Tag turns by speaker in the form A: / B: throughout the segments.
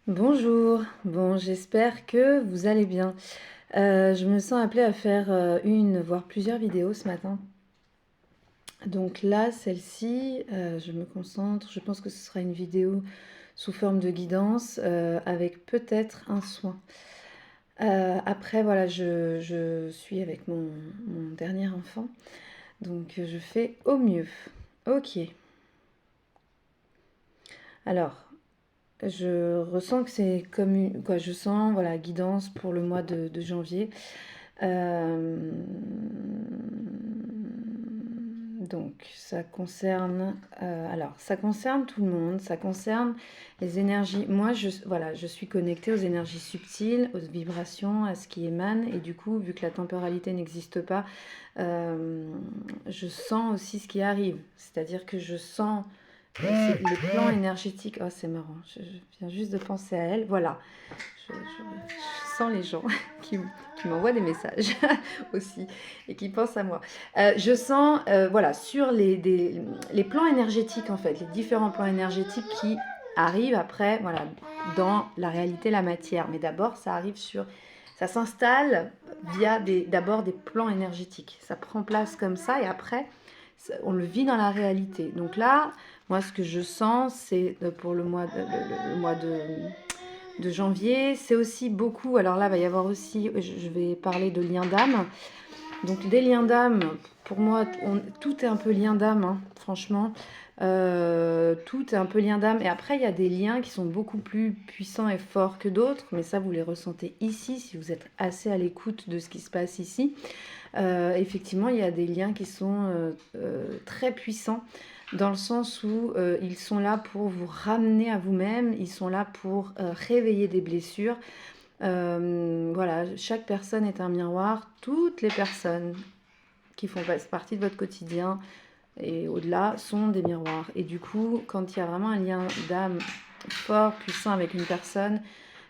A: Bonjour, bon j'espère que vous allez bien. Je me sens appelée à faire une, voire plusieurs vidéos ce matin. Donc là, celle-ci, je me concentre, je pense que ce sera une vidéo sous forme de guidance avec peut-être un soin. Après, voilà, je suis avec mon dernier enfant, donc je fais au mieux. Ok, alors, je ressens que c'est comme quoi, je sens, voilà, guidance pour le mois de janvier. Euh, donc, ça concerne tout le monde, ça concerne les énergies. Moi, voilà, je suis connectée aux énergies subtiles, aux vibrations, à ce qui émane, et du coup, vu que la temporalité n'existe pas, euh, je sens aussi ce qui arrive. C'est-à-dire que je sens les plans énergétiques. Oh, c'est marrant, je viens juste de penser à elle. Voilà, je sens les gens qui m'envoient des messages aussi et qui pensent à moi. Je sens, voilà, sur les plans énergétiques en fait, les différents plans énergétiques qui arrivent après, voilà, dans la réalité, la matière. Mais d'abord, ça s'installe via d'abord des plans énergétiques. Ça prend place comme ça et après, on le vit dans la réalité. Donc là, moi, ce que je sens, c'est pour le mois de janvier. C'est aussi beaucoup, alors là, il va y avoir aussi, je vais parler de liens d'âme. Donc des liens d'âme, pour moi, tout est un peu lien d'âme, hein, franchement. Tout est un peu lien d'âme. Et après, il y a des liens qui sont beaucoup plus puissants et forts que d'autres, mais ça, vous les ressentez ici, si vous êtes assez à l'écoute de ce qui se passe ici. Effectivement, il y a des liens qui sont très puissants dans le sens où ils sont là pour vous ramener à vous-même, ils sont là pour réveiller des blessures. Voilà, chaque personne est un miroir. Toutes les personnes qui font partie de votre quotidien et au-delà sont des miroirs. Et du coup, quand il y a vraiment un lien d'âme fort, puissant avec une personne,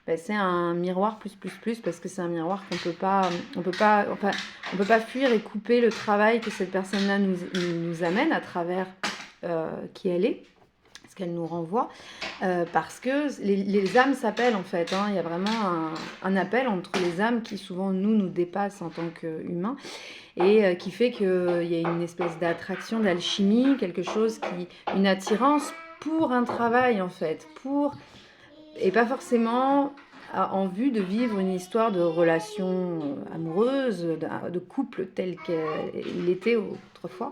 A: ben, c'est un miroir plus parce que c'est un miroir on peut pas fuir et couper le travail que cette personne-là nous amène à travers qui elle est, ce qu'elle nous renvoie, parce que les âmes s'appellent en fait, hein. Il y a vraiment un appel entre les âmes qui souvent nous dépassent en tant qu'humains et qui fait qu'il y a une espèce d'attraction, d'alchimie, une attirance pour un travail en fait, et pas forcément en vue de vivre une histoire de relation amoureuse, de couple tel qu'il était autrefois,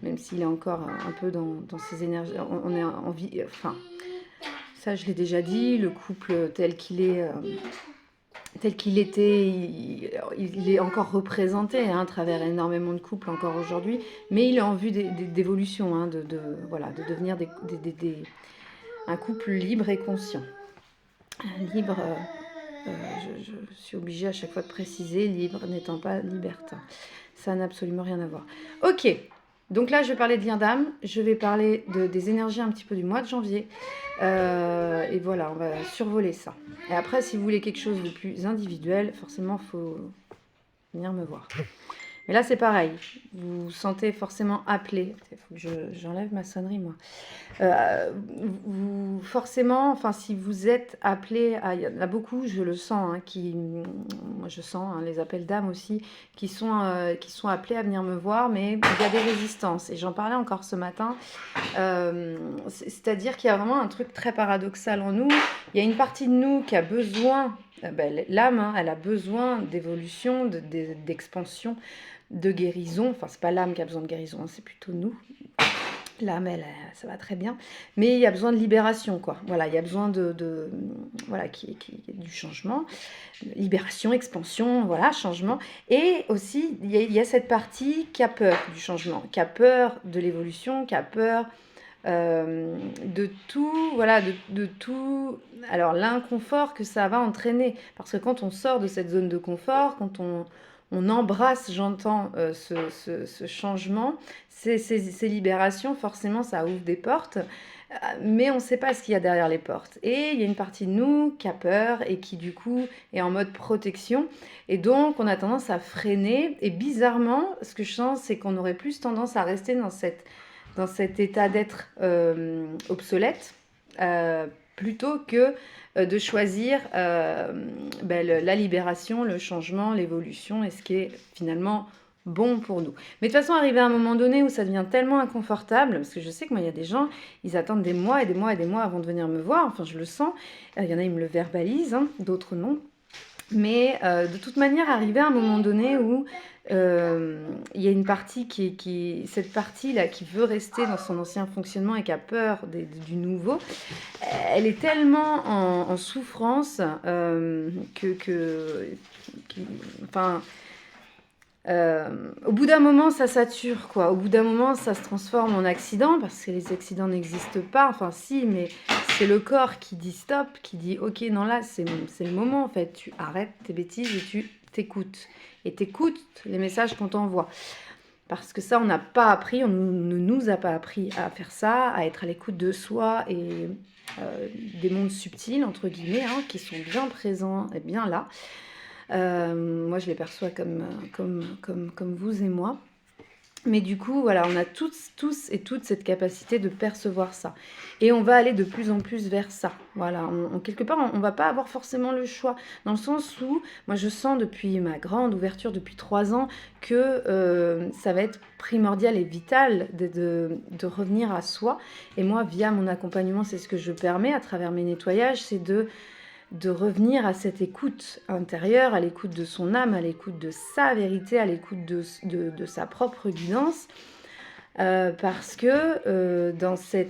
A: même s'il est encore un peu dans ses énergies. On est en vie, enfin, ça je l'ai déjà dit, le couple tel qu'il était, il est encore représenté hein, à travers énormément de couples encore aujourd'hui, mais il est en vue d'évolution, hein, voilà, de devenir un couple libre et conscient. Libre, je suis obligée à chaque fois de préciser, libre n'étant pas libertin. Ça n'a absolument rien à voir. Ok, donc là je vais parler de lien d'âme, je vais parler des énergies un petit peu du mois de janvier. Et voilà, on va survoler ça. Et après, si vous voulez quelque chose de plus individuel, forcément, il faut venir me voir. Mais là, c'est pareil. Vous vous sentez forcément appelé. Il faut que j'enlève ma sonnerie, moi. Forcément, enfin, si vous êtes appelé, il y en a beaucoup, je le sens, hein, moi je sens hein, les appels d'âme aussi, qui sont appelés à venir me voir, mais il y a des résistances. Et j'en parlais encore ce matin. C'est-à-dire qu'il y a vraiment un truc très paradoxal en nous. Il y a une partie de nous qui a besoin, l'âme, hein, elle a besoin d'évolution, d'expansion, de guérison. Enfin, c'est pas l'âme qui a besoin de guérison, hein, c'est plutôt nous. L'âme, ça va très bien. Mais il y a besoin de libération, quoi. Voilà, il y a besoin voilà, du changement. Libération, expansion, voilà, changement. Et aussi, il y a cette partie qui a peur du changement, qui a peur de l'évolution, qui a peur de tout, voilà, de tout. Alors, l'inconfort que ça va entraîner. Parce que quand on sort de cette zone de confort, quand on embrasse, j'entends, ce changement, ces libérations, forcément, ça ouvre des portes, mais on ne sait pas ce qu'il y a derrière les portes. Et il y a une partie de nous qui a peur et qui, du coup, est en mode protection. Et donc, on a tendance à freiner. Et bizarrement, ce que je sens, c'est qu'on aurait plus tendance à rester dans cet état d'être obsolète, plutôt que de choisir la libération, le changement, l'évolution et ce qui est finalement bon pour nous. Mais de toute façon, arrivé à un moment donné où ça devient tellement inconfortable, parce que je sais que moi, il y a des gens, ils attendent des mois et des mois et des mois avant de venir me voir, enfin je le sens, il y en a, ils me le verbalisent, hein, d'autres non. Mais de toute manière, arrivé à un moment donné où il y a une partie cette partie-là qui veut rester dans son ancien fonctionnement et qui a peur du nouveau, elle est tellement en souffrance enfin, au bout d'un moment, ça sature, quoi. Au bout d'un moment, ça se transforme en accident, parce que les accidents n'existent pas. Enfin, si, mais c'est le corps qui dit stop, qui dit ok, non, là, c'est le moment, en fait. Tu arrêtes tes bêtises et tu t'écoutes. Et t'écoutes les messages qu'on t'envoie. Parce que ça, on n'a pas appris, on ne nous a pas appris à faire ça, à être à l'écoute de soi et des mondes subtils, entre guillemets, hein, qui sont bien présents et bien là. Moi, je les perçois comme vous et moi. Mais du coup, voilà, on a tous et toutes cette capacité de percevoir ça. Et on va aller de plus en plus vers ça. Voilà, quelque part, on va pas avoir forcément le choix. Dans le sens où, moi, je sens depuis ma grande ouverture, depuis 3 ans, que ça va être primordial et vital de revenir à soi. Et moi, via mon accompagnement, c'est ce que je permets à travers mes nettoyages, c'est de revenir à cette écoute intérieure, à l'écoute de son âme, à l'écoute de sa vérité, à l'écoute de sa propre guidance. Parce que dans ce...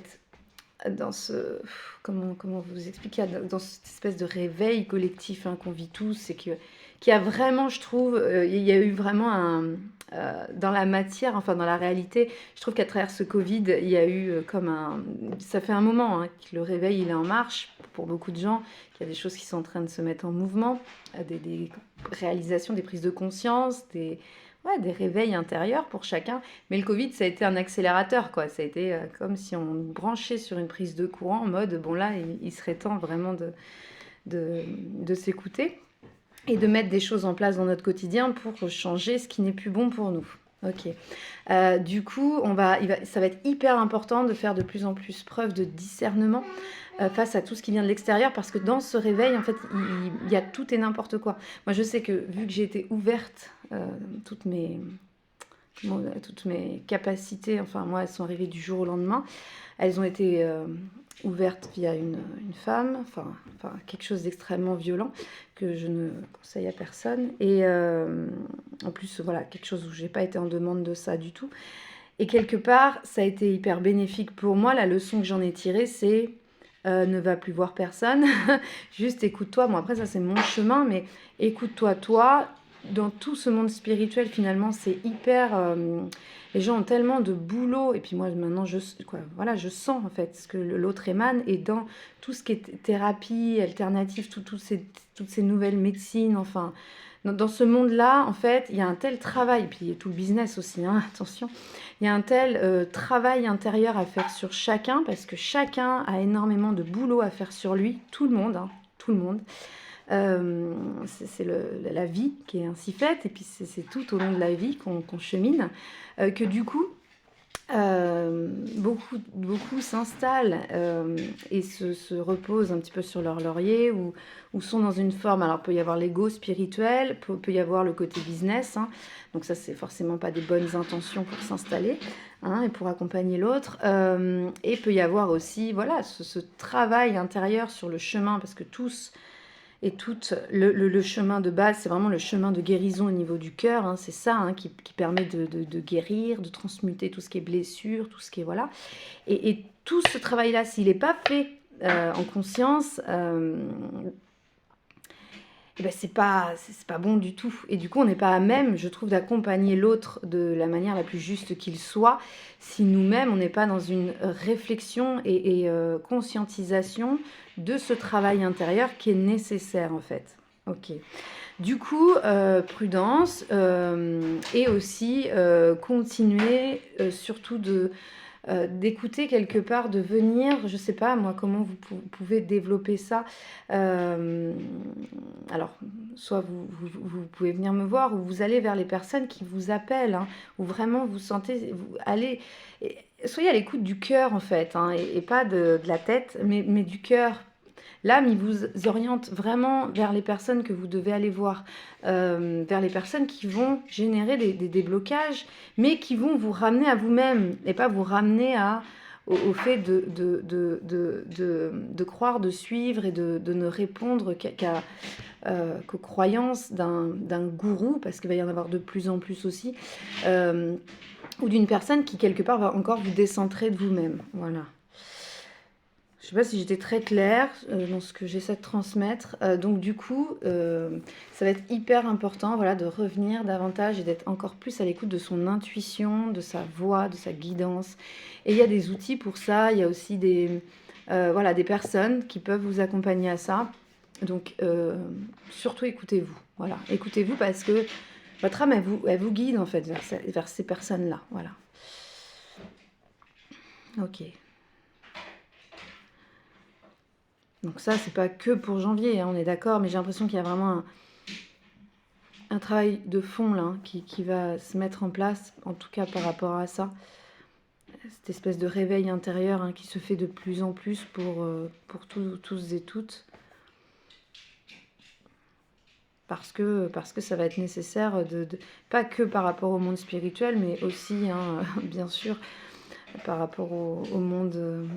A: Comment vous expliquer, dans cette espèce de réveil collectif hein, qu'on vit tous, et qui a vraiment, je trouve, il y a eu vraiment dans la matière, enfin dans la réalité, je trouve qu'à travers ce Covid, il y a eu ça fait un moment hein, que le réveil il est en marche pour beaucoup de gens, qu'il y a des choses qui sont en train de se mettre en mouvement, des réalisations, des prises de conscience, des réveils intérieurs pour chacun. Mais le Covid, ça a été un accélérateur, quoi. Ça a été comme si on nous branchait sur une prise de courant en mode, bon là, il serait temps vraiment de s'écouter et de mettre des choses en place dans notre quotidien pour changer ce qui n'est plus bon pour nous. Ok. Du coup, ça va être hyper important de faire de plus en plus preuve de discernement face à tout ce qui vient de l'extérieur, parce que dans ce réveil, en fait, il y a tout et n'importe quoi. Moi, je sais que vu que j'ai été ouverte, toutes mes capacités, enfin moi, elles sont arrivées du jour au lendemain. Elles ont été ouvertes via une femme, enfin quelque chose d'extrêmement violent que je ne conseille à personne. Et en plus, voilà, quelque chose où j'ai pas été en demande de ça du tout. Et quelque part, ça a été hyper bénéfique pour moi. La leçon que j'en ai tirée, c'est ne va plus voir personne. Juste écoute-toi. Bon, après, ça, c'est mon chemin, mais écoute-toi, toi. Dans tout ce monde spirituel, finalement, c'est hyper... les gens ont tellement de boulot. Et puis moi, maintenant, je sens, en fait, ce que l'autre émane. Et dans tout ce qui est thérapie alternative, toutes ces nouvelles médecines, enfin... Dans ce monde-là, en fait, il y a un tel travail, et puis tout le business aussi, hein, attention, il y a un tel travail intérieur à faire sur chacun, parce que chacun a énormément de boulot à faire sur lui, tout le monde, hein, tout le monde. C'est la vie qui est ainsi faite, et puis c'est tout au long de la vie qu'on chemine, que du coup, beaucoup s'installent et se reposent un petit peu sur leur laurier ou sont dans une forme. Alors, il peut y avoir l'ego spirituel, peut y avoir le côté business. Hein. Donc, ça, c'est forcément pas des bonnes intentions pour s'installer hein, et pour accompagner l'autre. Et peut y avoir aussi voilà, ce travail intérieur sur le chemin, parce que tous et tout le chemin de base, c'est vraiment le chemin de guérison au niveau du cœur. Hein, c'est ça hein, qui permet de guérir, de transmuter tout ce qui est blessure, tout ce qui est... Voilà. Et tout ce travail-là, s'il n'est pas fait en conscience, eh ben c'est pas bon du tout. Et du coup, on n'est pas à même, je trouve, d'accompagner l'autre de la manière la plus juste qu'il soit, si nous-mêmes, on n'est pas dans une réflexion et conscientisation de ce travail intérieur qui est nécessaire, en fait. Ok. Du coup, prudence et aussi continuer surtout d'écouter quelque part, de venir, je sais pas moi comment vous pouvez développer ça. Alors, soit vous pouvez venir me voir ou vous allez vers les personnes qui vous appellent, hein, où vraiment vous sentez, soyez à l'écoute du cœur en fait, hein, et pas de la tête, mais du cœur. L'âme, il vous oriente vraiment vers les personnes que vous devez aller voir, vers les personnes qui vont générer des blocages, mais qui vont vous ramener à vous-même, et pas vous ramener au fait de croire, de suivre et de ne répondre qu'aux croyances d'un gourou, parce qu'il va y en avoir de plus en plus aussi, ou d'une personne qui quelque part va encore vous décentrer de vous-même. Voilà. Je ne sais pas si j'étais très claire dans ce que j'essaie de transmettre. Donc du coup, ça va être hyper important, voilà, de revenir davantage et d'être encore plus à l'écoute de son intuition, de sa voix, de sa guidance. Et il y a des outils pour ça. Il y a aussi voilà, des personnes qui peuvent vous accompagner à ça. Donc surtout écoutez-vous. Voilà, écoutez-vous parce que votre âme, elle vous guide en fait vers ces personnes-là. Voilà. Ok. Donc ça, c'est pas que pour janvier, hein, on est d'accord, mais j'ai l'impression qu'il y a vraiment un travail de fond là, qui va se mettre en place, en tout cas par rapport à ça. Cette espèce de réveil intérieur hein, qui se fait de plus en plus pour tous et toutes. Parce que ça va être nécessaire, pas que par rapport au monde spirituel, mais aussi, hein, bien sûr, par rapport au monde...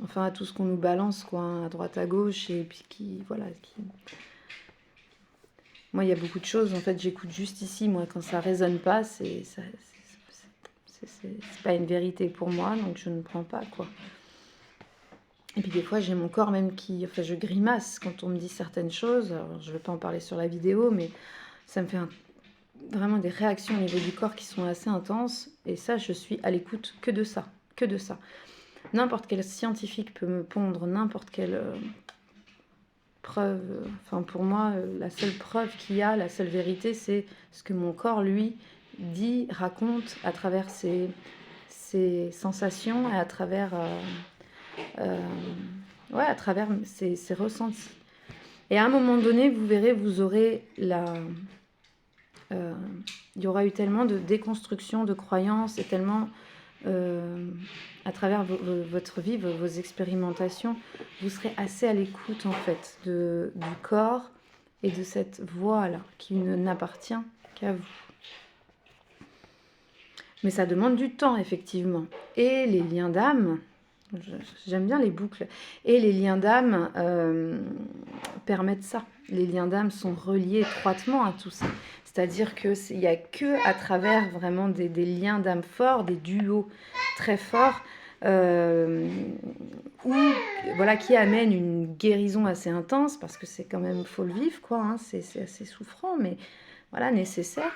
A: enfin, à tout ce qu'on nous balance, quoi, hein, à droite, à gauche, et puis voilà. Moi, il y a beaucoup de choses, en fait, j'écoute juste ici, moi, quand ça résonne pas, c'est pas une vérité pour moi, donc je ne prends pas, quoi. Et puis des fois, j'ai mon corps même enfin, je grimace quand on me dit certaines choses. Alors, je ne vais pas en parler sur la vidéo, mais ça me fait vraiment des réactions au niveau du corps qui sont assez intenses, et ça, je suis à l'écoute que de ça, que de ça. N'importe quel scientifique peut me pondre n'importe quelle preuve. Enfin, pour moi, la seule preuve qu'il y a, la seule vérité, c'est ce que mon corps, lui, dit, raconte à travers ses sensations et à travers, à travers ses ressentis. Et à un moment donné, vous verrez, vous aurez il y aura eu tellement de déconstruction de croyances et tellement... à travers votre vie, vos expérimentations, vous serez assez à l'écoute en fait du corps et de cette voix-là qui n'appartient qu'à vous. Mais ça demande du temps effectivement. Et les liens d'âme, j'aime bien les boucles, et les liens d'âme permettent ça. Les liens d'âme sont reliés étroitement à tout ça. C'est-à-dire qu'il n'y a que à travers vraiment des liens d'âme forts, des duos très forts, voilà, qui amènent une guérison assez intense, parce que c'est quand même, faut le vivre, quoi, hein, c'est assez souffrant, mais voilà, nécessaire,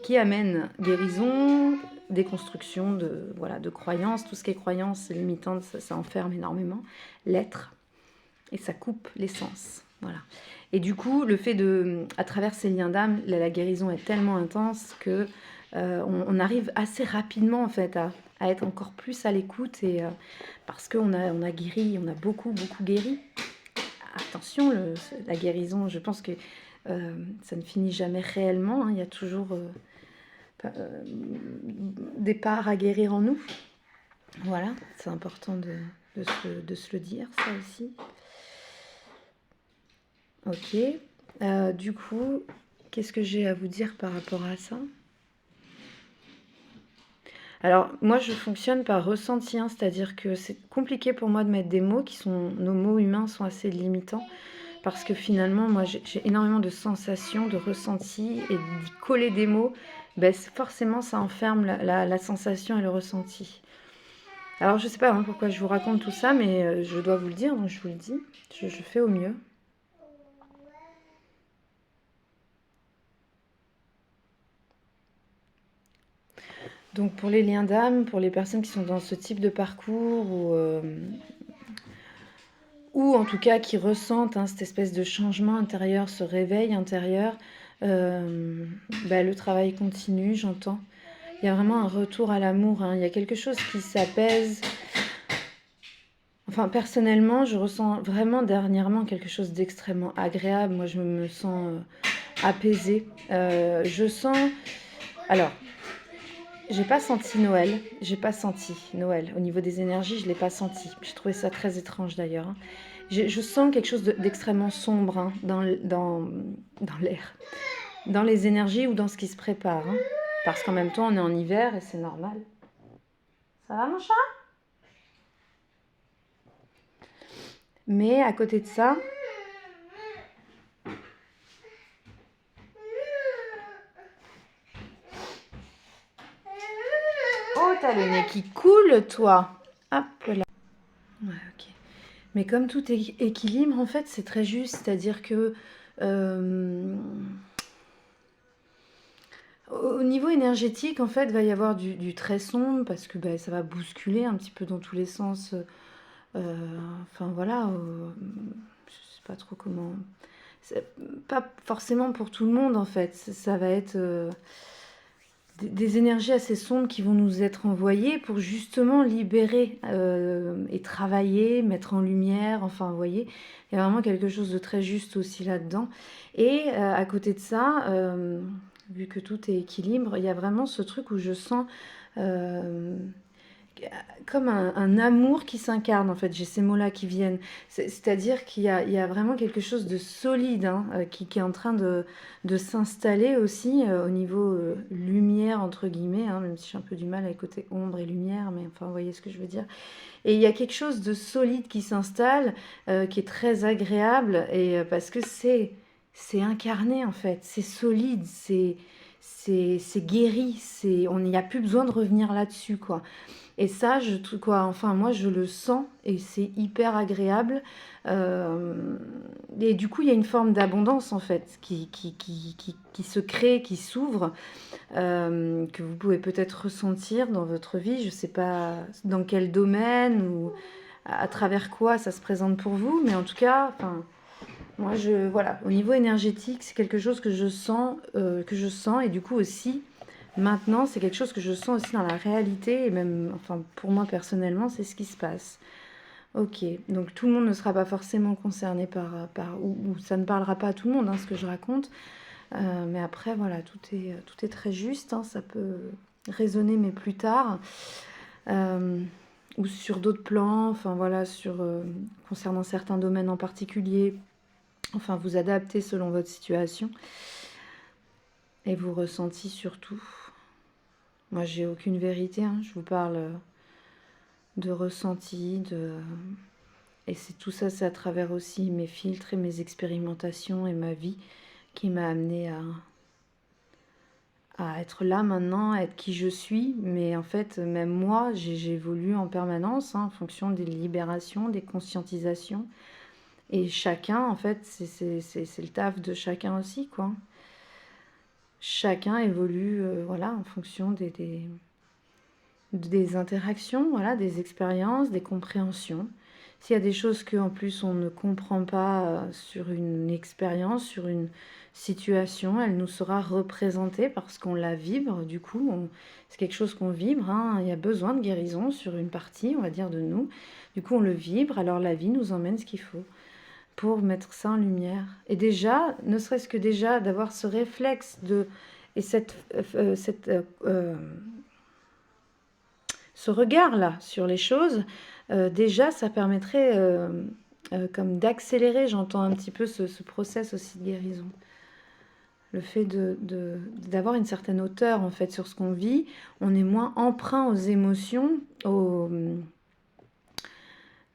A: qui amène guérison, déconstruction de croyances, tout ce qui est croyances limitantes, ça enferme énormément l'être, et ça coupe l'essence, voilà. Et du coup, le fait à travers ces liens d'âme, la guérison est tellement intense que on arrive assez rapidement en fait à être encore plus à l'écoute, et parce qu'on a guéri, on a beaucoup guéri. Attention, la guérison, je pense que ça ne finit jamais réellement, hein, il y a toujours des parts à guérir en nous. Voilà, c'est important de se le dire, ça aussi. Ok, du coup, qu'est-ce que j'ai à vous dire par rapport à ça ? Alors, moi, je fonctionne par ressenti, hein, c'est-à-dire que c'est compliqué pour moi de mettre des mots nos mots humains sont assez limitants, parce que finalement, moi, j'ai énormément de sensations, de ressentis, et d'y coller des mots, ben, forcément, ça enferme la sensation et le ressenti. Alors, je ne sais pas pourquoi je vous raconte tout ça, mais je dois vous le dire, donc je vous le dis, je fais au mieux. Donc pour les liens d'âme, pour les personnes qui sont dans ce type de parcours, ou en tout cas qui ressentent cette espèce de changement intérieur, ce réveil intérieur, le travail continue, j'entends. Il y a vraiment un retour à l'amour, hein. Il y a quelque chose qui s'apaise. Enfin, personnellement, je ressens vraiment dernièrement quelque chose d'extrêmement agréable. Moi, je me sens apaisée. Je sens... Alors... J'ai pas senti Noël. J'ai pas senti Noël. Au niveau des énergies, je l'ai pas senti. J'ai trouvé ça très étrange d'ailleurs, hein. Je sens quelque chose d'extrêmement sombre, hein, dans l'air, dans les énergies ou dans ce qui se prépare, hein. Parce qu'en même temps, on est en hiver et c'est normal. Ça va, mon chat? Mais à côté de ça, oh, t'as le nez qui coule, toi. Hop là. Ouais, ok. Mais comme tout équilibre, en fait, c'est très juste. C'est-à-dire que euh, au niveau énergétique, en fait, va y avoir du très sombre parce que bah, ça va bousculer un petit peu dans tous les sens. Enfin voilà, je sais pas trop comment. C'est pas forcément pour tout le monde en fait. Ça va être des énergies assez sombres qui vont nous être envoyées pour justement libérer et travailler, mettre en lumière. Enfin, vous voyez, il y a vraiment quelque chose de très juste aussi là-dedans. Et à côté de ça, vu que tout est équilibre, il y a vraiment ce truc où je sens euh, comme un amour qui s'incarne, en fait. J'ai ces mots-là qui viennent. C'est-à-dire il y a vraiment quelque chose de solide, hein, qui est en train de s'installer aussi au niveau lumière, entre guillemets, hein, même si j'ai un peu du mal avec côté ombre et lumière, mais enfin, vous voyez ce que je veux dire. Et il y a quelque chose de solide qui s'installe, qui est très agréable, et parce que c'est incarné, en fait. C'est solide, c'est guéri, on n'y a plus besoin de revenir là-dessus, quoi. Et ça, quoi, enfin, moi, je le sens et c'est hyper agréable. Euh, et du coup, il y a une forme d'abondance, en fait, qui se crée, qui s'ouvre, que vous pouvez peut-être ressentir dans votre vie. Je ne sais pas dans quel domaine ou à travers quoi ça se présente pour vous, mais en tout cas, enfin, moi, voilà, au niveau énergétique, c'est quelque chose que je sens, et du coup aussi, maintenant, c'est quelque chose que je sens aussi dans la réalité, et même, enfin, pour moi personnellement, c'est ce qui se passe. Ok, donc tout le monde ne sera pas forcément concerné ou ça ne parlera pas à tout le monde, hein, ce que je raconte. Mais après, voilà, tout est très juste, hein, ça peut résonner, mais plus tard. Euh, ou sur d'autres plans, enfin voilà, concernant certains domaines en particulier. Enfin, vous adaptez selon votre situation et vos ressentis surtout. Moi, j'ai aucune vérité, hein. Je vous parle de ressenti, et c'est tout ça, c'est à travers aussi mes filtres et mes expérimentations et ma vie qui m'a amené à être là maintenant, à être qui je suis. Mais en fait, même moi, j'évolue en permanence, hein, en fonction des libérations, des conscientisations. Et chacun, en fait, c'est le taf de chacun aussi, quoi. Chacun évolue, voilà, en fonction des interactions, voilà, des expériences, des compréhensions. S'il y a des choses qu'en plus on ne comprend pas sur une expérience, sur une situation, elle nous sera représentée parce qu'on la vibre. Du coup, c'est quelque chose qu'on vibre, hein. Il y a besoin de guérison sur une partie, on va dire, de nous. Du coup, on le vibre, alors la vie nous emmène ce qu'il faut pour mettre ça en lumière. Et déjà, ne serait-ce que déjà d'avoir ce réflexe et ce regard-là sur les choses, déjà, ça permettrait comme d'accélérer, j'entends un petit peu ce process aussi de guérison. Le fait d'avoir une certaine hauteur en fait sur ce qu'on vit, on est moins emprunt aux émotions,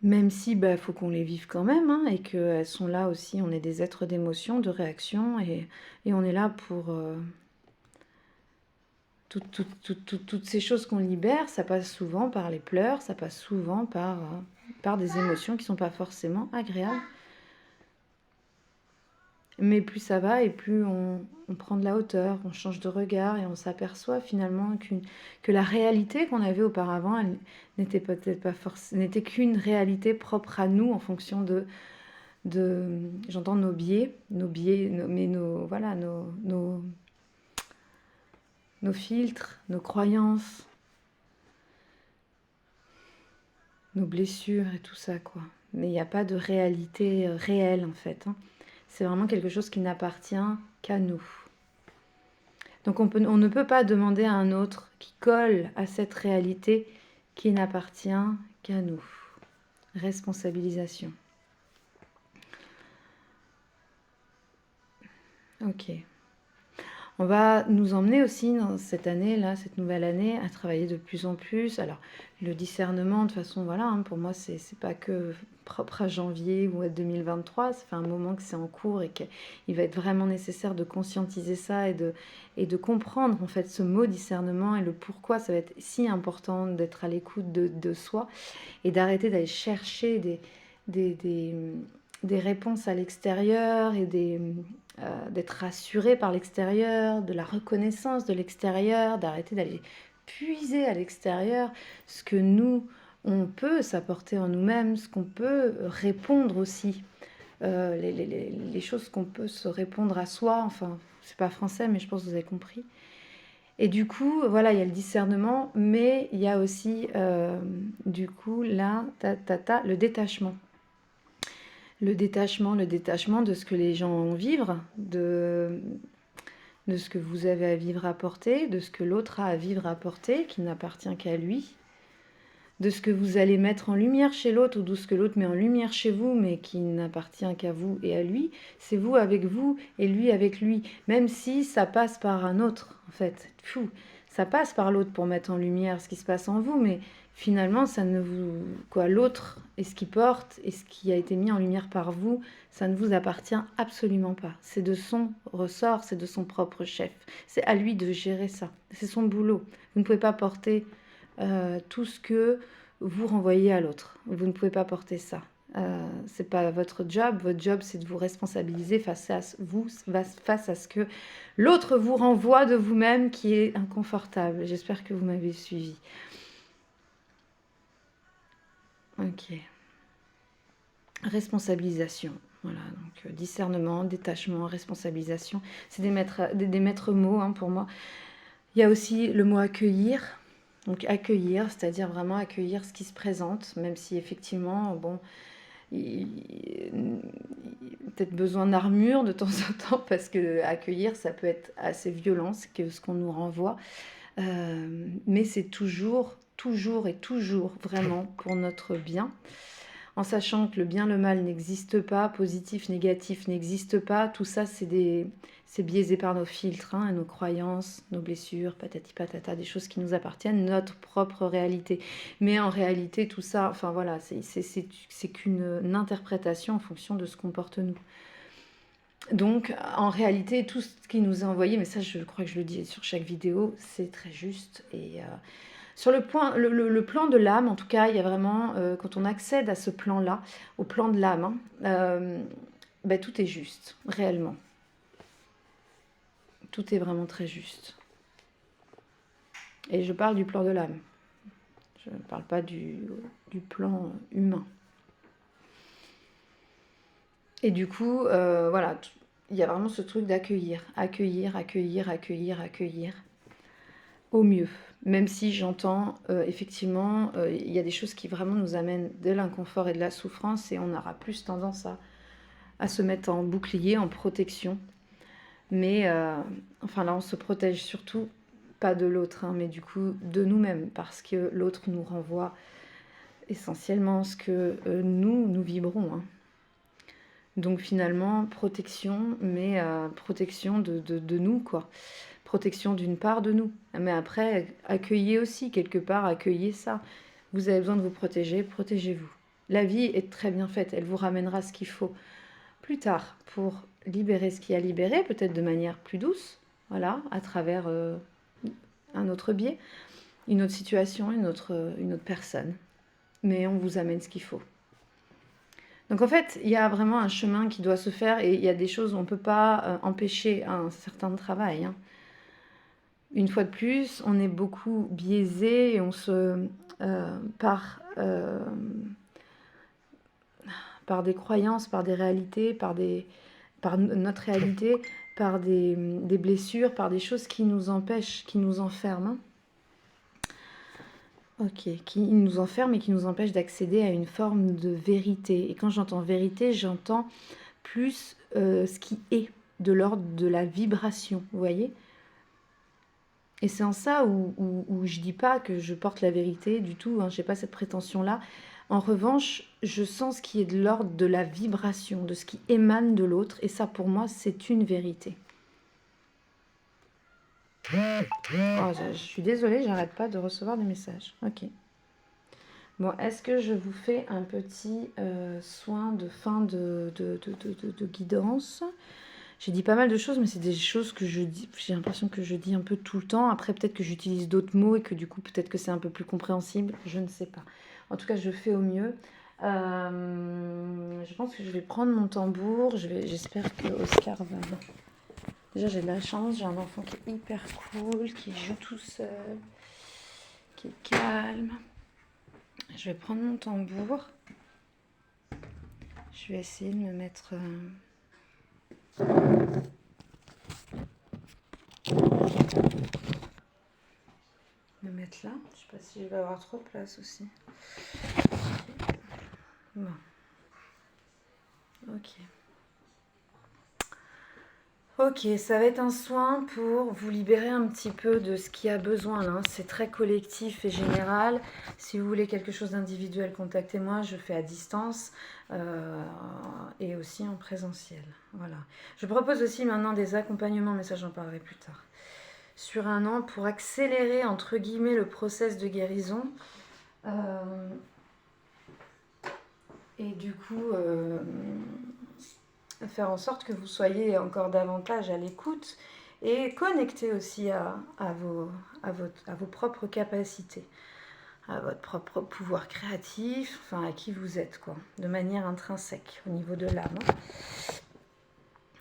A: même si faut qu'on les vive quand même, hein, et qu'elles sont là aussi, on est des êtres d'émotion, de réaction, et on est là pour toutes ces choses qu'on libère. Ça passe souvent par les pleurs, ça passe souvent par des émotions qui ne sont pas forcément agréables. Mais plus ça va et plus on prend de la hauteur, on change de regard et on s'aperçoit finalement que la réalité qu'on avait auparavant, elle n'était peut-être pas n'était qu'une réalité propre à nous en fonction j'entends voilà, nos filtres, nos croyances, nos blessures et tout ça, quoi. Mais il n'y a pas de réalité réelle, en fait, hein. C'est vraiment quelque chose qui n'appartient qu'à nous. Donc on ne peut pas demander à un autre qui colle à cette réalité qui n'appartient qu'à nous. Responsabilisation. Ok. On va nous emmener aussi dans cette année-là, cette nouvelle année, à travailler de plus en plus. Alors, le discernement, de toute façon, voilà, hein, pour moi, c'est pas que propre à janvier ou à 2023. Ça fait un moment que c'est en cours et qu'il va être vraiment nécessaire de conscientiser ça et de comprendre, en fait, ce mot discernement et le pourquoi ça va être si important d'être à l'écoute de soi et d'arrêter d'aller chercher des réponses à l'extérieur et d'être rassuré par l'extérieur, de la reconnaissance de l'extérieur, d'arrêter d'aller puiser à l'extérieur ce que nous, on peut s'apporter en nous-mêmes, ce qu'on peut répondre aussi, les choses qu'on peut se répondre à soi, enfin, c'est pas français, mais je pense que vous avez compris. Et du coup, voilà, il y a le discernement, mais il y a aussi, du coup, là, le détachement. Le détachement de ce que les gens ont à vivre, de ce que vous avez à vivre à porter, de ce que l'autre a à vivre à porter, qui n'appartient qu'à lui, de ce que vous allez mettre en lumière chez l'autre, ou de ce que l'autre met en lumière chez vous, mais qui n'appartient qu'à vous et à lui. C'est vous avec vous et lui avec lui, même si ça passe par un autre, en fait. Fou. Ça passe par l'autre pour mettre en lumière ce qui se passe en vous, mais finalement, ça ne vous... quoi, l'autre et ce qu'il porte et ce qui a été mis en lumière par vous, ça ne vous appartient absolument pas. C'est de son ressort, c'est de son propre chef. C'est à lui de gérer ça. C'est son boulot. Vous ne pouvez pas porter tout ce que vous renvoyez à l'autre. Vous ne pouvez pas porter ça. C'est pas votre job. Votre job, c'est de vous responsabiliser face à ce que l'autre vous renvoie de vous-même qui est inconfortable. J'espère que vous m'avez suivi. Ok. Responsabilisation. Voilà, donc discernement, détachement, responsabilisation. C'est des maîtres mots hein, pour moi. Il y a aussi le mot accueillir. Donc accueillir, c'est-à-dire vraiment accueillir ce qui se présente, même si effectivement, bon, il peut-être besoin d'armure de temps en temps, parce que accueillir, ça peut être assez violent, c'est ce qu'on nous renvoie. Mais c'est toujours et toujours vraiment pour notre bien. En sachant que le bien, le mal n'existe pas, positif, négatif n'existe pas, tout ça c'est biaisé par nos filtres, hein, nos croyances, nos blessures, patati patata, des choses qui nous appartiennent, notre propre réalité. Mais en réalité, tout ça, enfin voilà, c'est qu'une interprétation en fonction de ce qu'on porte nous. Donc, en réalité, tout ce qui nous est envoyé, mais ça, je crois que je le dis sur chaque vidéo, c'est très juste. Et sur le plan de l'âme, en tout cas, il y a vraiment, quand on accède à ce plan-là, au plan de l'âme, ben, tout est juste, réellement. Tout est vraiment très juste. Et je parle du plan de l'âme. Je ne parle pas du plan humain. Et du coup, voilà, il y a vraiment ce truc d'accueillir, accueillir, accueillir, accueillir, accueillir, au mieux. Même si j'entends, effectivement, il y a des choses qui vraiment nous amènent de l'inconfort et de la souffrance, et on aura plus tendance à se mettre en bouclier, en protection. Mais, enfin là, on se protège surtout, pas de l'autre, hein, mais du coup de nous-mêmes, parce que l'autre nous renvoie essentiellement ce que nous vibrons. Hein. Donc finalement, protection, mais protection de nous, quoi. Protection d'une part de nous. Mais après, accueillez aussi, quelque part, accueillez ça. Vous avez besoin de vous protéger, protégez-vous. La vie est très bien faite, elle vous ramènera ce qu'il faut plus tard pour libérer ce qui a libéré, peut-être de manière plus douce, voilà, à travers un autre biais, une autre situation, une autre personne. Mais on vous amène ce qu'il faut. Donc en fait, il y a vraiment un chemin qui doit se faire et il y a des choses où on ne peut pas empêcher un certain travail. Hein. Une fois de plus, on est beaucoup biaisé et on se... par des croyances, par des réalités, par notre réalité, par des blessures, par des choses qui nous empêchent, qui nous enferment. Ok, qui nous enferment et qui nous empêchent d'accéder à une forme de vérité. Et quand j'entends vérité, j'entends plus ce qui est de l'ordre de la vibration, vous voyez ? Et c'est en ça où je dis pas que je porte la vérité du tout, hein, j'ai pas cette prétention-là. En revanche, je sens ce qui est de l'ordre de la vibration, de ce qui émane de l'autre, et ça pour moi c'est une vérité. Oh, je suis désolée, j'arrête pas de recevoir des messages. Ok. Bon, est-ce que je vous fais un petit soin de fin de guidance? J'ai dit pas mal de choses, mais c'est des choses que je dis, j'ai l'impression que je dis un peu tout le temps. Après, peut-être que j'utilise d'autres mots et que du coup, peut-être que c'est un peu plus compréhensible. Je ne sais pas. En tout cas, je fais au mieux. Je pense que je vais prendre mon tambour. J'espère que Oscar va... Déjà, j'ai de la chance. J'ai un enfant qui est hyper cool, qui joue tout seul, qui est calme. Je vais prendre mon tambour. Je vais essayer de me mettre... me mettre là. Je sais pas si je vais avoir trop de place aussi. Bon. Ok. Ok, ça va être un soin pour vous libérer un petit peu de ce qui a besoin là. C'est très collectif et général. Si vous voulez quelque chose d'individuel, contactez-moi. Je fais à distance et aussi en présentiel. Voilà. Je propose aussi maintenant des accompagnements, mais ça j'en parlerai plus tard. Sur 1 an pour accélérer entre guillemets le process de guérison. Et du coup, faire en sorte que vous soyez encore davantage à l'écoute et connecté aussi à vos propres capacités, à votre propre pouvoir créatif, enfin à qui vous êtes, quoi, de manière intrinsèque au niveau de l'âme.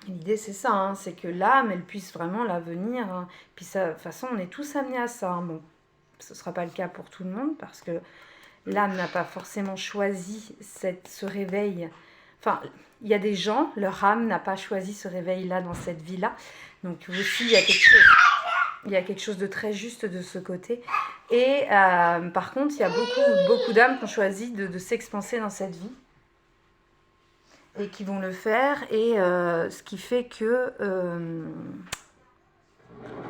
A: L'idée c'est ça, hein, c'est que l'âme elle puisse vraiment la venir, hein. Puis ça, de toute façon on est tous amenés à ça, hein. Bon, ce ne sera pas le cas pour tout le monde parce que l'âme n'a pas forcément choisi ce réveil. Enfin, il y a des gens, leur âme n'a pas choisi ce réveil-là dans cette vie-là. Donc aussi, il y a quelque chose de très juste de ce côté. Et par contre, il y a beaucoup d'âmes qui ont choisi de s'expanser dans cette vie. Et qui vont le faire. Et ce qui fait que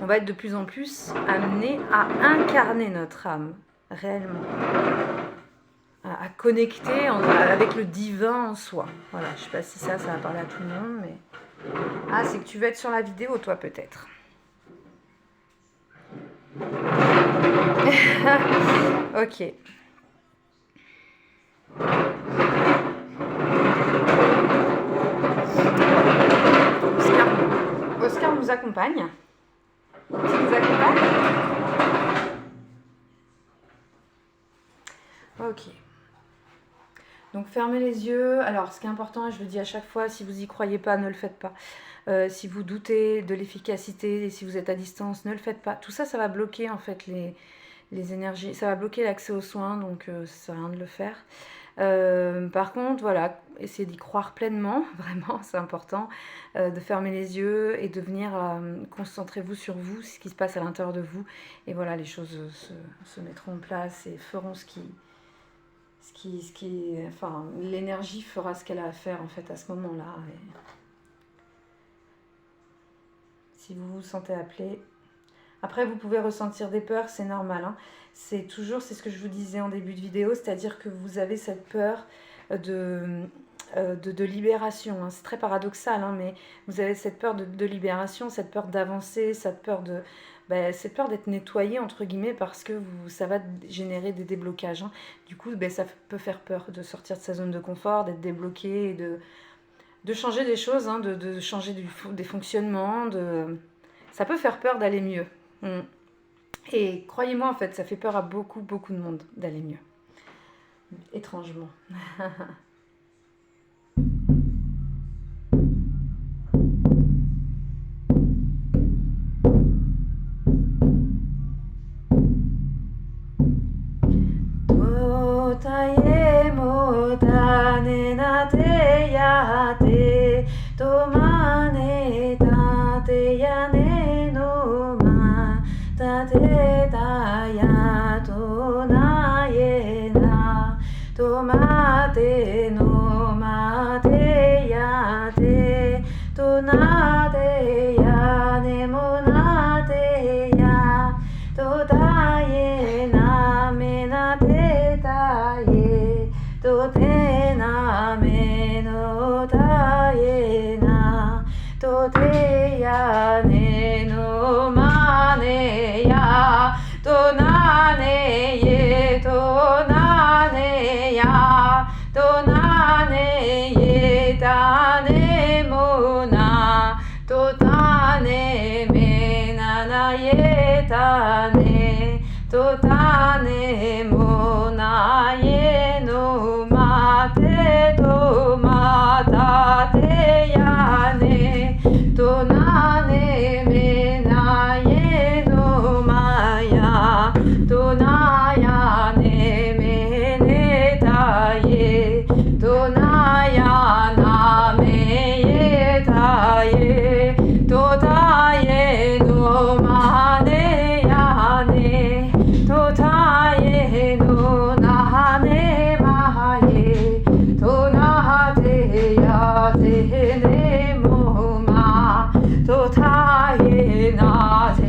A: on va être de plus en plus amené à incarner notre âme, réellement. À connecter avec le divin en soi. Voilà, je ne sais pas si ça va parler à tout le monde, mais... Ah, c'est que tu veux être sur la vidéo, toi, peut-être. Ok. Oscar nous accompagne. Tu nous accompagnes ? Ok. Donc fermez les yeux. Alors ce qui est important, et je le dis à chaque fois, si vous n'y croyez pas, ne le faites pas. Si vous doutez de l'efficacité, et si vous êtes à distance, ne le faites pas. Tout ça, ça va bloquer en fait les énergies. Ça va bloquer l'accès aux soins, donc ça sert à rien de le faire. Par contre, voilà, essayez d'y croire pleinement, vraiment, c'est important, de fermer les yeux et de venir concentrez-vous sur vous, ce qui se passe à l'intérieur de vous. Et voilà, les choses se mettront en place et feront enfin, l'énergie fera ce qu'elle a à faire en fait à ce moment-là. Et si vous vous sentez appelé, après vous pouvez ressentir des peurs, c'est normal, hein. C'est ce que je vous disais en début de vidéo, c'est-à-dire que vous avez cette peur de libération, hein. C'est très paradoxal, hein, mais vous avez cette peur de libération, cette peur d'avancer, cette peur d'être nettoyé entre guillemets parce que ça va générer des déblocages, hein. Du coup ça peut faire peur de sortir de sa zone de confort, d'être débloqué et de changer des choses, hein, de changer des fonctionnements, ça peut faire peur d'aller mieux. Et croyez-moi en fait ça fait peur à beaucoup de monde d'aller mieux, étrangement. とてやねのまねやとなねえとなねやとなねえたねもなとたねめななえたねとたねもなえのまてとまたてやねとなねめなえのまやとなやねめねたえとなやなめえたえとたえのまねやねとたえのなねまえとなてやてねもまとたえなて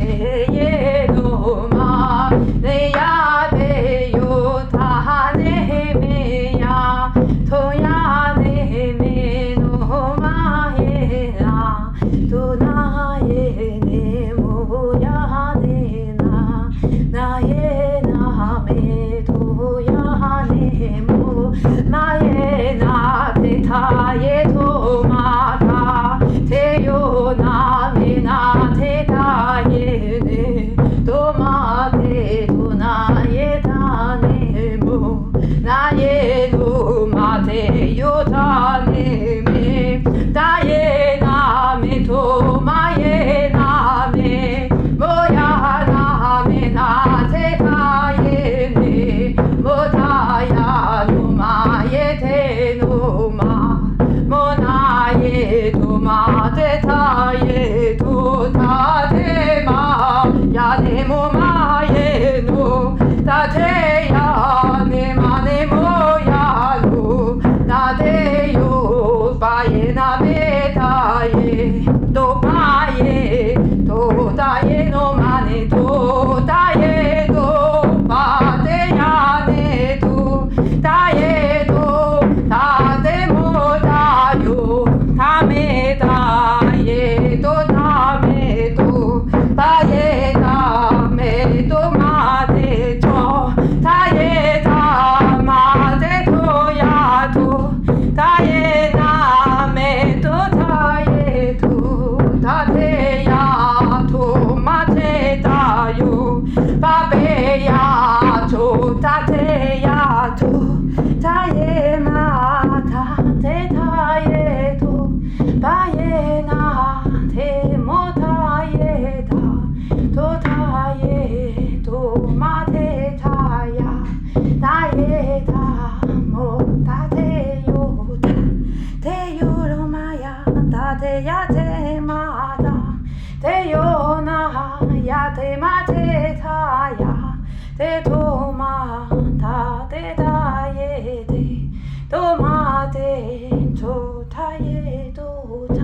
A: えのまねやてよたねめやとやねめのまえなとなえねもやねななえなめとやねもまえなてたえとまたてよなめなてたえねとまてとなえたねもなえのまてよたねめたえなめとまえなめもやなめなてたえねもたやのまえてのまもなえとまてたえとたてまやねもまえのたてやねまねもやのたてよばえなめたえとまえとたえのまねとたえとばてやねとたえとたてもたよためたえとためとたえためとまてとたえたまてとやとたえなめとたえとたてやとまてたよばべやとたてやとたえまたてたえとばえなてもたえたとたえとまてたやたえたもたてよたてよろまやたてやてまたてよなやてまてたやてとまたてたえてとまてとたえとた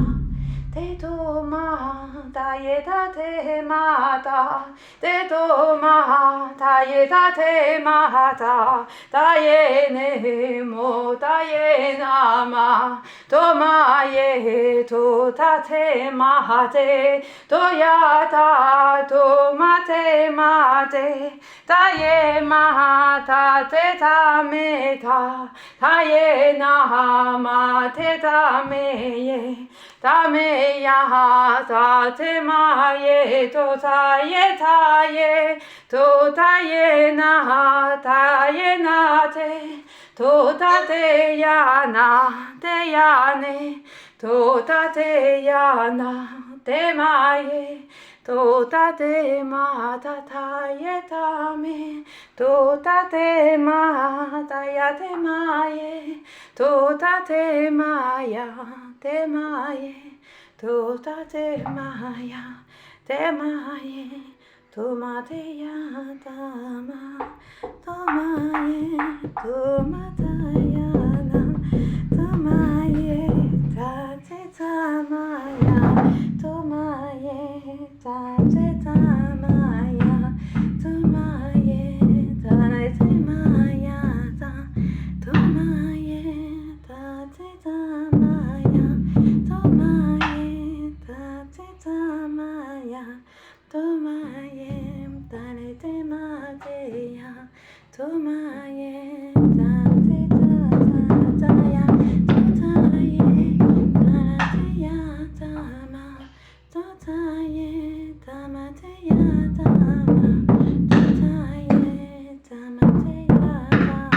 A: てとまたえたてまたてとまたえたてまたたえねもたえなまとまえとたてまてとやたとまてまてたえまたてためたたえなまてためえためやたてまえとたえたえとたえなたえなてとたてやなてやねとたてやなてまえとたてまたたえためとたてまたやてまえとたてまやてまえとたてまやてまえとまてやたまとまえとまたやなとまえたてたまやとまえたてたまやとまえたれてまやたとまえたてたまやとまえた tomaye, tale te mateya, tomaye, tate tataya, totaye, talateya tama, totaye, tamateya tama, totaye, tamateya tama,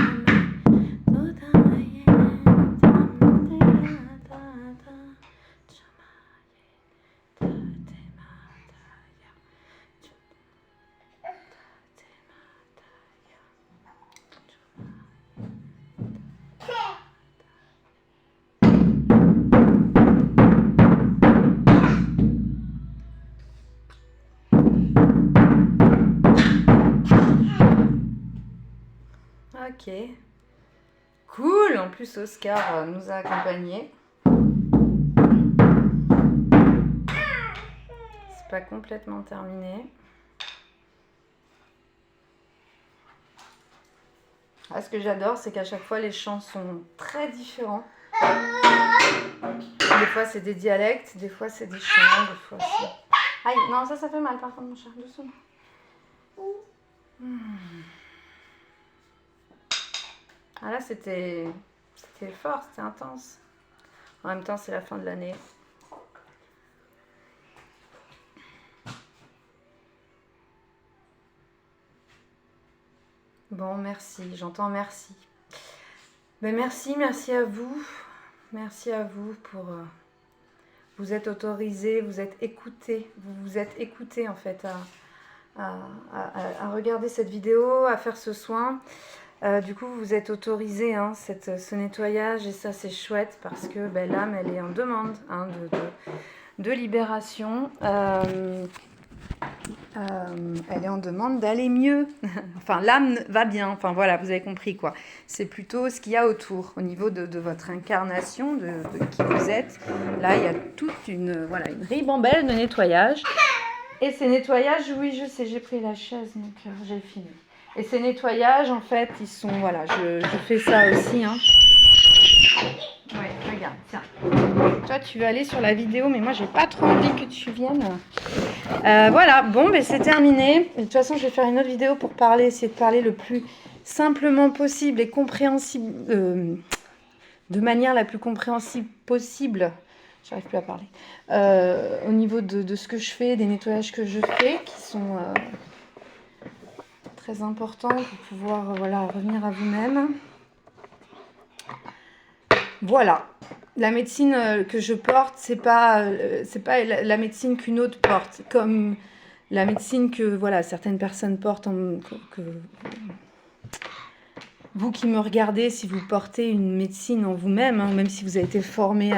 A: totaye, tamateya tata, Ok, cool. En plus, Oscar nous a accompagnés. C'est pas complètement terminé. Ah, ce que j'adore, c'est qu'à chaque fois, les chants sont très différents. Des fois, c'est des dialectes, des fois, c'est des chants, des fois, c'est... Aïe, non, ça fait mal, par contre, mon cher, doucement. Ah là, c'était fort, c'était intense. En même temps, c'est la fin de l'année. Bon, merci, j'entends merci. Ben merci à vous. Merci à vous pour... vous êtes autorisés, vous êtes écoutés. Vous vous êtes écoutés, en fait, à regarder cette vidéo, à faire ce soin. Du coup, vous êtes autorisés, hein, ce nettoyage, et ça, c'est chouette parce que ben, l'âme, elle est en demande hein, de libération. Elle est en demande d'aller mieux. Enfin, l'âme va bien. Enfin, voilà, vous avez compris, quoi. C'est plutôt ce qu'il y a autour, au niveau de votre incarnation, de qui vous êtes. Là, il y a toute une ribambelle de nettoyage. Et ces nettoyages, oui, je sais, j'ai pris la chaise, donc j'ai fini. Et ces nettoyages, en fait, ils sont... Voilà, je fais ça aussi. Hein. Ouais, regarde, tiens. Toi, tu veux aller sur la vidéo, mais moi, j'ai pas trop envie que tu viennes. Voilà, bon, ben c'est terminé. De toute façon, je vais faire une autre vidéo pour essayer de parler le plus simplement possible et compréhensible, de manière la plus compréhensible possible. J'arrive plus à parler. Au niveau de ce que je fais, des nettoyages que je fais, qui sont... très important pour pouvoir revenir à vous-même. Voilà. La médecine que je porte, c'est pas la médecine qu'une autre porte, comme la médecine que certaines personnes portent, que vous qui me regardez, si vous portez une médecine en vous-même, hein, même si vous avez été formé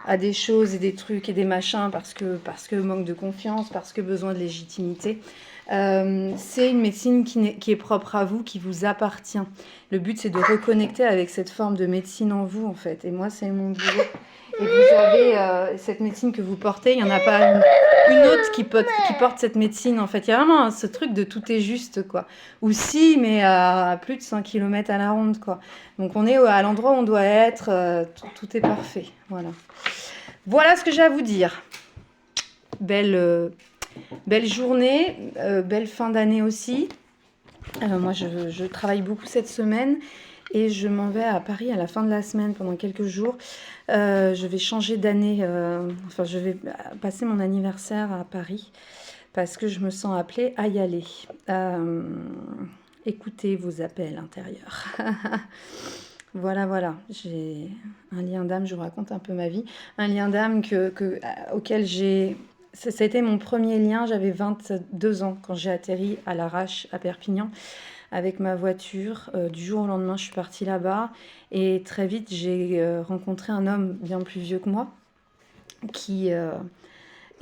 A: à des choses et des trucs et des machins parce que manque de confiance, parce que besoin de légitimité. C'est une médecine qui est propre à vous, qui vous appartient. Le but, c'est de reconnecter avec cette forme de médecine en vous, en fait. Et moi, c'est mon boulot. Et vous avez cette médecine que vous portez. Il n'y en a pas une autre qui porte cette médecine, en fait. Il y a vraiment ce truc de tout est juste, quoi. Ou si, mais à plus de 100 km à la ronde, quoi. Donc, on est à l'endroit où on doit être. Tout est parfait. Voilà. Voilà ce que j'ai à vous dire. Belle journée, belle fin d'année aussi. Moi, je travaille beaucoup cette semaine et je m'en vais à Paris à la fin de la semaine pendant quelques jours. Je vais changer d'année, je vais passer mon anniversaire à Paris parce que je me sens appelée à y aller. Écoutez vos appels intérieurs. Voilà, j'ai un lien d'âme, je vous raconte un peu ma vie. Un lien d'âme auquel j'ai... Ça a été mon premier lien, j'avais 22 ans quand j'ai atterri à l'Arrache à Perpignan avec ma voiture. Du jour au lendemain, je suis partie là-bas et très vite, j'ai rencontré un homme bien plus vieux que moi et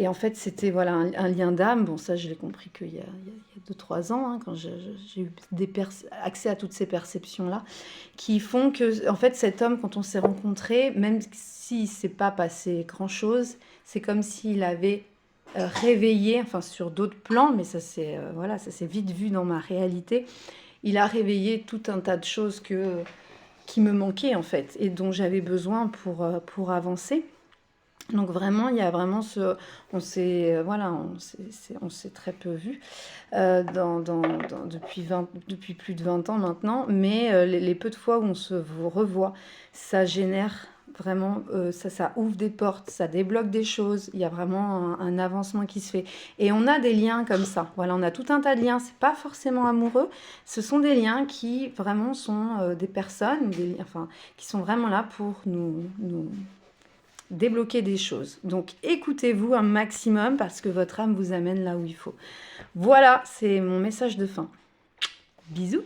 A: en fait, c'était un lien d'âme. Bon, ça, je l'ai compris qu'il y a 2-3 ans, hein, quand j'ai eu accès à toutes ces perceptions-là, qui font que, en fait, cet homme, quand on s'est rencontrés, même s'il ne s'est pas passé grand-chose, c'est comme s'il avait réveillé, enfin sur d'autres plans, mais ça s'est vite vu dans ma réalité. Il a réveillé tout un tas de choses qui me manquaient, en fait, et dont j'avais besoin pour avancer. Donc vraiment, il y a vraiment on s'est, voilà, on s'est très peu vu depuis plus de 20 ans maintenant, mais les peu de fois où on se revoit, ça génère vraiment, ça ouvre des portes, ça débloque des choses, il y a vraiment un avancement qui se fait. Et on a des liens comme ça, voilà, on a tout un tas de liens, c'est pas forcément amoureux, ce sont des liens qui vraiment sont des personnes, enfin, qui sont vraiment là pour nous débloquer des choses. Donc écoutez-vous un maximum parce que votre âme vous amène là où il faut. Voilà, c'est mon message de fin. Bisous.